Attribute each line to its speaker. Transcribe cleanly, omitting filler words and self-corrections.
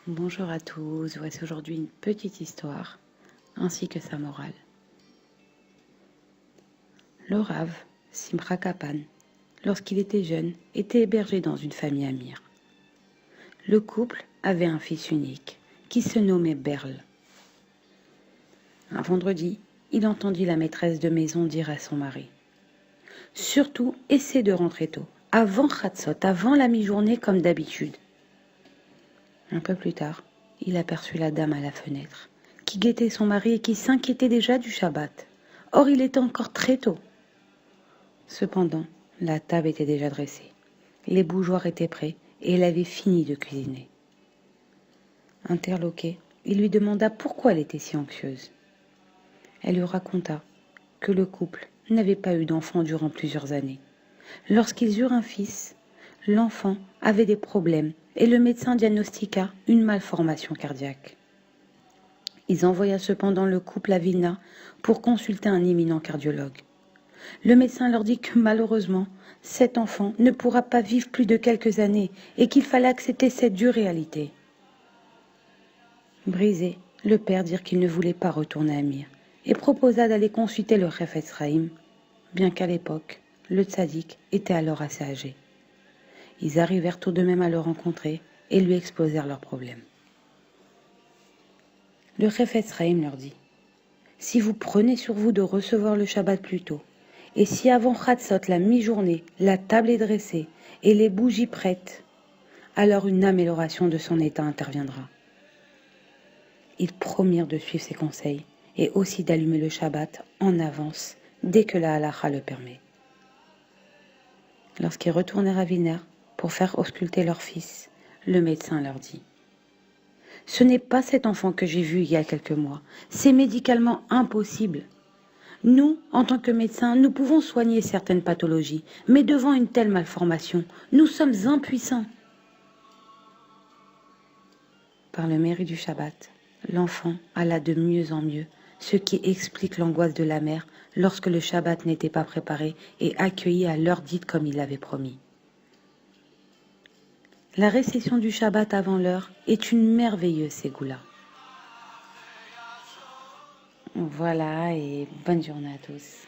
Speaker 1: Bonjour à tous, voici aujourd'hui une petite histoire ainsi que sa morale. Le Rav, Simcha Kapan, lorsqu'il était jeune, était hébergé dans une famille amire. Le couple avait un fils unique qui se nommait Berl. Un vendredi, il entendit la maîtresse de maison dire à son mari: « Surtout, essaie de rentrer tôt, avant Khatsot, avant la mi-journée comme d'habitude. » Un peu plus tard, il aperçut la dame à la fenêtre, qui guettait son mari et qui s'inquiétait déjà du Shabbat. Or, il était encore très tôt. Cependant, la table était déjà dressée, les bougeoirs étaient prêts et elle avait fini de cuisiner. Interloqué, il lui demanda pourquoi elle était si anxieuse. Elle lui raconta que le couple n'avait pas eu d'enfant durant plusieurs années. Lorsqu'ils eurent un fils, l'enfant avait des problèmes et le médecin diagnostiqua une malformation cardiaque. Ils envoya cependant le couple à Vilna pour consulter un éminent cardiologue. Le médecin leur dit que malheureusement, cet enfant ne pourra pas vivre plus de quelques années et qu'il fallait accepter cette dure réalité. Brisé, le père dit qu'il ne voulait pas retourner à Mir et proposa d'aller consulter le Chafetz Chaim, bien qu'à l'époque, le tzaddik était alors assez âgé. Ils arrivèrent tout de même à le rencontrer et lui exposèrent leurs problèmes. Le Chafetz Chaim leur dit: « Si vous prenez sur vous de recevoir le Shabbat plus tôt, et si avant Khatsot, la mi-journée, la table est dressée et les bougies prêtes, alors une amélioration de son état interviendra. » Ils promirent de suivre ses conseils et aussi d'allumer le Shabbat en avance dès que la halakha le permet. Lorsqu'ils retournèrent à Vilna pour faire ausculter leur fils, le médecin leur dit: « Ce n'est pas cet enfant que j'ai vu il y a quelques mois. C'est médicalement impossible. Nous, en tant que médecins, nous pouvons soigner certaines pathologies, mais devant une telle malformation, nous sommes impuissants. » Par le mérite du Shabbat, l'enfant alla de mieux en mieux, ce qui explique l'angoisse de la mère lorsque le Shabbat n'était pas préparé et accueilli à l'heure dite comme il l'avait promis. La récession du Shabbat avant l'heure est une merveilleuse ségoula. Voilà, et bonne journée à tous.